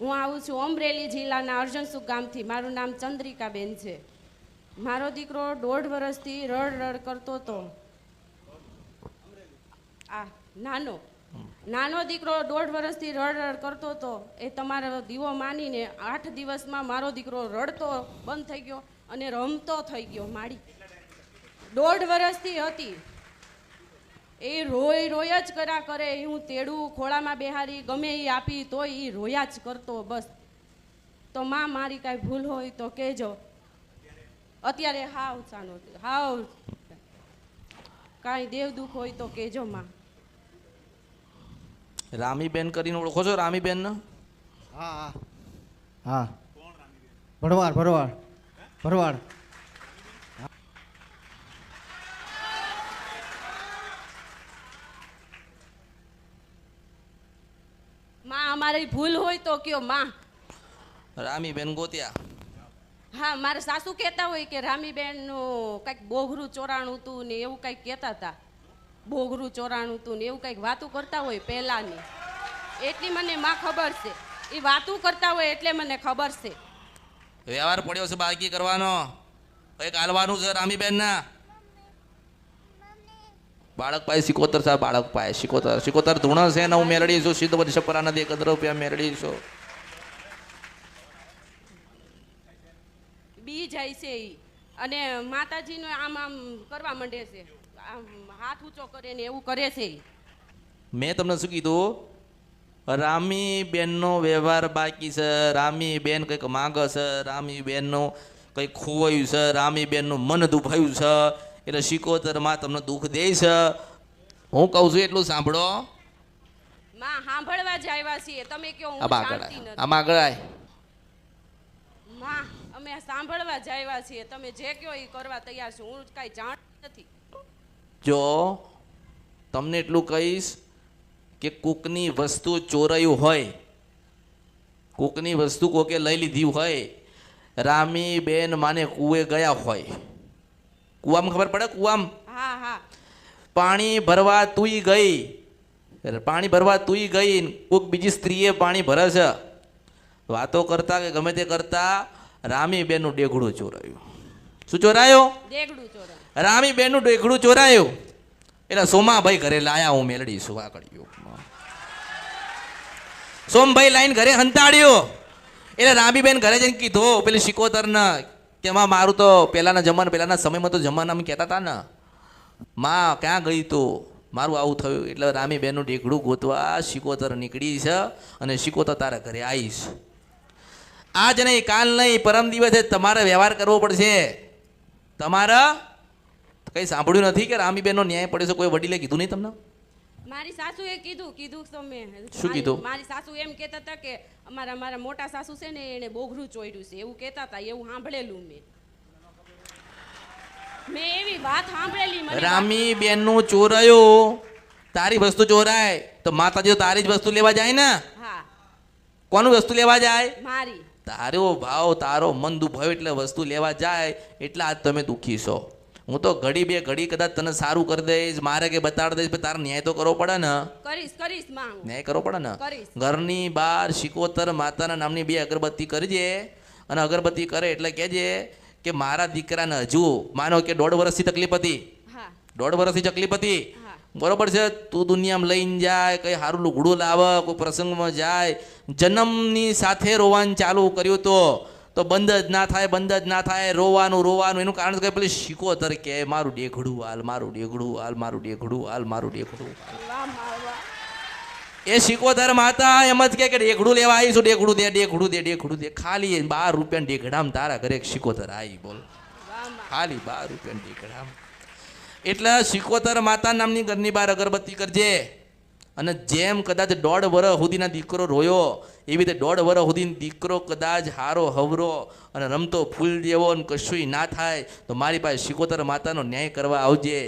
હું આવું છું અમરેલી જિલ્લાના અર્જનસુખ ગામથી. મારું નામ ચંદ્રિકાબેન છે. મારો દીકરો 1.5 વર્ષથી રડ કરતો હતો. આ નાનો દીકરો 1.5 વર્ષથી રડ કરતો હતો. એ તમારો દીવો માનીને 8 દિવસમાં મારો દીકરો રડતો બંધ થઈ ગયો અને રમતો થઈ ગયો. માડી 1.5 વર્ષથી હતી. એ રોય જ કર્યા કરે. હું તેડું ખોળામાં બેહારી ગમે એ આપી તોય એ રોયા જ કરતો બસ. તો માં મારી કાંઈ ભૂલ હોય તો કહેજો. અત્યારે હાવ સાનો હાવ કાંઈ દેવ દુઃખ હોય તો કહેજો માં. રામીબેન કરીને ઓળખો છો? રામીબેન ને? હા હા ભરવાડ. માં અમારી ભૂલ હોય તો કયો માં. રામીબેન ગોત્યા. હા, મારા સાસુ કહેતા હોય કે રામીબેનનું કંઈક બોઘરું ચોરાણું હતું ને એવું કંઈક કહેતા હતા. બોઘરું ચોરાણું હતું ને એવું કંઈક વાતું કરતા હોય પહેલાની. એટલી મને માં ખબર છે. એ વાતું કરતા હોય એટલે મને ખબર છે. વ્યવહાર પડ્યો છે બાકી કરવાનો. કંઈક હાલવાનું છે રામીબેન ના. બાળક પાસે સિકોતર છે. બાળક પાસે સિકોતર ધૂણ છે ને હું મેળડીશું. સિદ્ધ વર્ષ પરા નથી 11 રૂપિયા મેળડીશું. બી જાય છે ઈ અને માતાજીનો આમ કરવા માંડે છે. આમ હાથ ઊંચો કરે ને એવું કરે છે ઈ. મેં તમને શું કીધું? રામીબેનનો વ્યવહાર બાકી છે. રામીબેન કંઈક માગે છે. રામીબેનનું કંઈક ખોવાયું છે. રામીબેનનું મન દુભાયું છે. એટલે શિકોતરમાં તમને દુઃખ દે છે. હું કહું છું એટલું સાંભળો. માં સાંભળવા જ આવ્યા છીએ. તમે કયો હું શાંતિ નથી. આમાં આગળ આય. માં અમે સાંભળવા જ આવ્યા છીએ. તમે જે કયો એ કરવા તૈયાર છું. હું કાંઈ જાણતી નથી. જો તમને એટલું કહીશ કે કોકની વસ્તુ ચોરાયું હોય, કોકની વસ્તુ કોકે લઈ લીધી હોય, રામીબેન માને કૂવે ગયા હોય. કૂવામાં ખબર પડે? કૂવામાં હા પાણી ભરવા તુંય ગઈ. પાણી ભરવા તુંય ગઈ. કોક બીજી સ્ત્રીએ પાણી ભરે છે. વાતો કરતા કે ગમે તે કરતા રામીબેનનું ડેઘડું ચોરાયું. શું ચોરાયું? દેગડું ચોરાયું. રામીબેનનું ડેઘડું ચોરાયું. એટલે સોમાભાઈ ઘરે લાયા. હું મેલડી સુવા કર્યું. સોમભાઈ લાઈન ઘરે હંતાડ્યો. એટલે રામીબેન ઘરે જઈને કીધું પેલી શિકોતર ને તેમાં મારું તો પહેલાના સમયમાં તો જમાનામાં કહેતા હતા ને, માં ક્યાં ગઈ તો મારું આવું થયું. એટલે રામીબેનનું ડેઘડું ગોતવા શિકોતર નીકળી છે અને શિકોતર તારા ઘરે આવીશ. આજ નહીં, કાલ નહીં, પરમ દિવસે તમારે વ્યવહાર કરવો પડશે. તમારે કંઈ સાંભળ્યું નથી કે રામીબેનનો ન્યાય પડ્યો છે? કોઈ વડીલે કીધું નહીં તમને? મારી સાસુએ કીધું તો મેં. શું કીધું? મારી સાસુ એમ કહેતા હતા કે મારા મોટા સાસુ છે ને એને બોઘરું ચોર્યું છે એવું કહેતા હતા. એવું સાંભળેલું મેં એવી વાત સાંભળેલી. મને રામીબેનનું ચોરાયું. તારી વસ્તુ ચોરાય તો માતાજી તારી જ વસ્તુ લેવા જાય ને. હા. કોનું વસ્તુ લેવા જાય? મારી. તારો ભાવ, તારો મન દુભાવ એટલે વસ્તુ લેવા જાય. એટલે આજ તમે દુઃખી છો. હું તો ઘડી બે ઘડી કદાચ તને સારું કરી દઈશ, મારે કે બતાડી દઈશ, તારે ન્યાય તો કરવો પડે ને. કરીશ માં. ન્યાય કરવો પડે ને. કરીશ. ઘરની બહાર શિકોતર માતાના નામની 2 અગરબત્તી કરજે. અને અગરબત્તી કરે એટલે કહેજે કે મારા દીકરાને હજુ માનો કે 1.5 વર્ષથી તકલીફ હતી. હા. 1.5 વર્ષથી તકલીફ હતી. હા. બરોબર છે. તું દુનિયામાં લઈને જાય, કંઈ સારું લુગડું લાવે, કોઈ પ્રસંગમાં જાય, જન્મની સાથે રોવાનું ચાલુ કર્યું તો બંધ જ ના થાય. રોવાનું. એનું કારણ કે પેલી શિકોતર કે મારું ડેઘડું હાલ, મારું ડેઘડું હાલ, મારું ડેઘડું હાલ, મારું ડેઘડું હાલ. એ શિકોતર માતા એમ જ કે ડેઘડું લેવા આવીશું. ડેઘડું દે. ખાલી 12 રૂપિયાના ડેઘડામ તારા ઘરે શિકોતર આવી. બોલ, ખાલી 12 રૂપિયાના ડેઘડામ. એટલે શિકોતર માતા નામની ઘરની બહાર અગરબત્તી કરજે. અને જેમ કદાચ 1.5 વર્ષ સુધીના દીકરો રોયો એવી રીતે 1.5 વર્ષ સુધી દીકરો કદાચ હારો હવરો અને રમતો ફૂલ જેવો અને કશુંય ના થાય તો મારી પાસે શિકોતર માતાનો ન્યાય કરવા આવજે.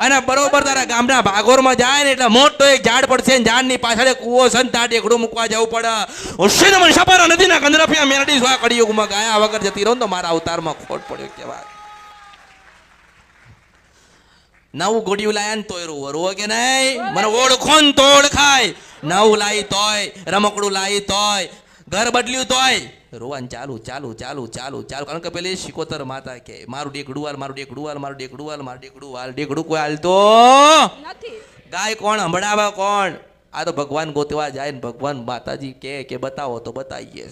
અને બરોબર તારા ગામના ભાગોરમાં જાય ને એટલે મોટો એક ઝાડ પડશે. ઝાડની પાછળ કૂવો છે ને ત્યાં ડેઘડું મૂકવા જવું પડે. હોશિયાર સપર નદીના કંદરફિયા મેરડી સ્વા કળિયુગમાં ગાયા વગર જતી રહો ને તો મારા અવતારમાં ખોટ પડ્યો કહેવાય. નવું ગોડિયું લાયા ને તોય રોવો કે નહીં? મને ઓળખો ને તો ઓળખાય. નવું લાવી તોય, રમકડું લાવી તોય, ઘર બદલ્યું તોય રોવાનું ચાલુ ચાલુ ચાલુ ચાલુ ચાલુ. કારણ કે પેલી શિકોતર માતા કે મારું ડેકડું હાલ, મારું ડેકડું હાલ, મારું ડેકડું હાલ, મારું ડેકડું હાલ. ડેકડું કોઈ હાલતો નથી. ગાય કોણ, સંભળાવે કોણ? આ તો ભગવાન ગોતવા જાય ને ભગવાન માતાજી કે બતાવો તો બતાવીએ.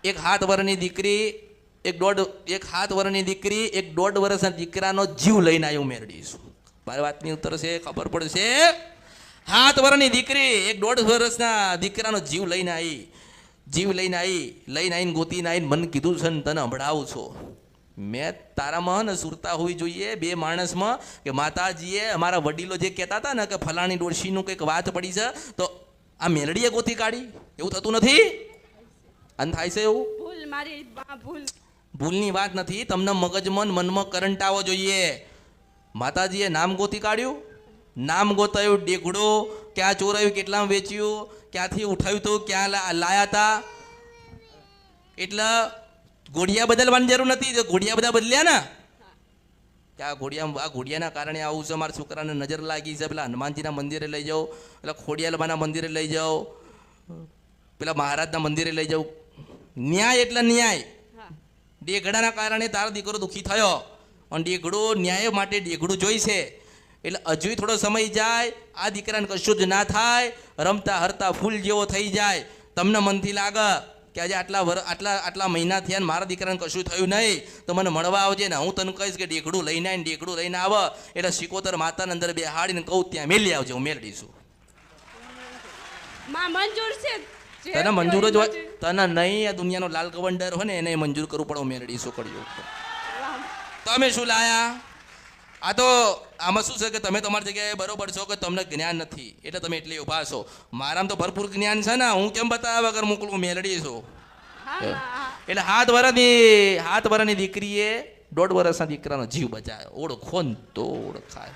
એક 7 વર્ષની દીકરી, એક 7 વર્ષની દીકરી 1.5 વર્ષના દીકરાનો જીવ લઈને આવ્યું મેરડીશું. મારી વાતની ઉત્તર છે, ખબર પડશે. 7 વર્ષની દીકરી 1.5 વર્ષના દીકરાનો જીવ લઈને આવીને ગોતીને આવીને મને કીધું છે ને તને સંભળાવું છો. મેં તારામાં ને સુરતા હોવી જોઈએ બે માણસમાં કે માતાજીએ અમારા વડીલો જે કહેતા હતા ને કે ફલાણી ડોશીનું કંઈક વાત પડી છે તો આ મેલડીએ ગોતી કાઢી. એવું થતું નથી? અને થાય છે એવું? ભૂલ મારી ભૂલ. ભૂલની વાત નથી. તમને મગજમાં મનમાં કરંટ આવવો જોઈએ. માતાજીએ નામ ગોતી કાઢ્યું, નામ ગોતાયું, ડેઘડો ક્યાં ચોરાયું, કેટલામાં વેચ્યું, ક્યાંથી ઉઠાવ્યું હતું, ક્યાં લાયા હતા. એટલે ઘોડિયા બદલવાની જરૂર નથી. ઘોડિયા બધા બદલ્યા ને કે આ ઘોડિયાના કારણે આવું છે, મારા છોકરાને નજર લાગી છે, પેલા હનુમાનજીના મંદિરે લઈ જાઓ, પેલા ખોડિયાલબાના મંદિરે લઈ જાઓ, પેલા મહારાજના મંદિરે લઈ જાઓ. ન્યાય એટલે ન્યાય. ડેઘડાના કારણે તારો દીકરો દુઃખી થયો અને ડેઘડો ન્યાય માટે ડેઘડું જોઈશે. એટલે હજુ થોડો સમય જાય, આ દીકરાને કશું જ ના થાય, રમતા હરતા ફૂલ જેવો થઈ જાય. તમને મનથી લાગે કે આજે આટલા મહિના થયા ને મારા દીકરાને કશું થયું નહીં તો મને મળવા આવજે ને હું તને કહીશ કે ડેઘડું લઈને આવીને ડેઘડું લઈને આવે એટલે શિકોતર માતાને અંદર બેહાડીને કહું ત્યાં મેલી આવજે, હું મેળવીશું. માં મંજૂર છે. તને મંજૂર જ હોય, તને નહીં. આ દુનિયાનો લાલ ગવંડર હોય ને એને મંજૂર કરવું પડે, હું મેળવીશું કર્યું. તમે શું લાયા? આ તો આમાં શું છે કે તમે તમારી જગ્યાએ બરોબર છો કે તમને જ્ઞાન નથી એટલે તમે એટલે ઊભા છો. મારામાં તો ભરપૂર જ્ઞાન છે ને, હું કેમ બતાવ્યા વગર મોકલું, મેલડી છું. એટલે 7 વર્ષની દીકરીએ 1.5 વર્ષના દીકરાનો જીવ બચાવ્યો. ઓળખો ને તો ઓળખાય.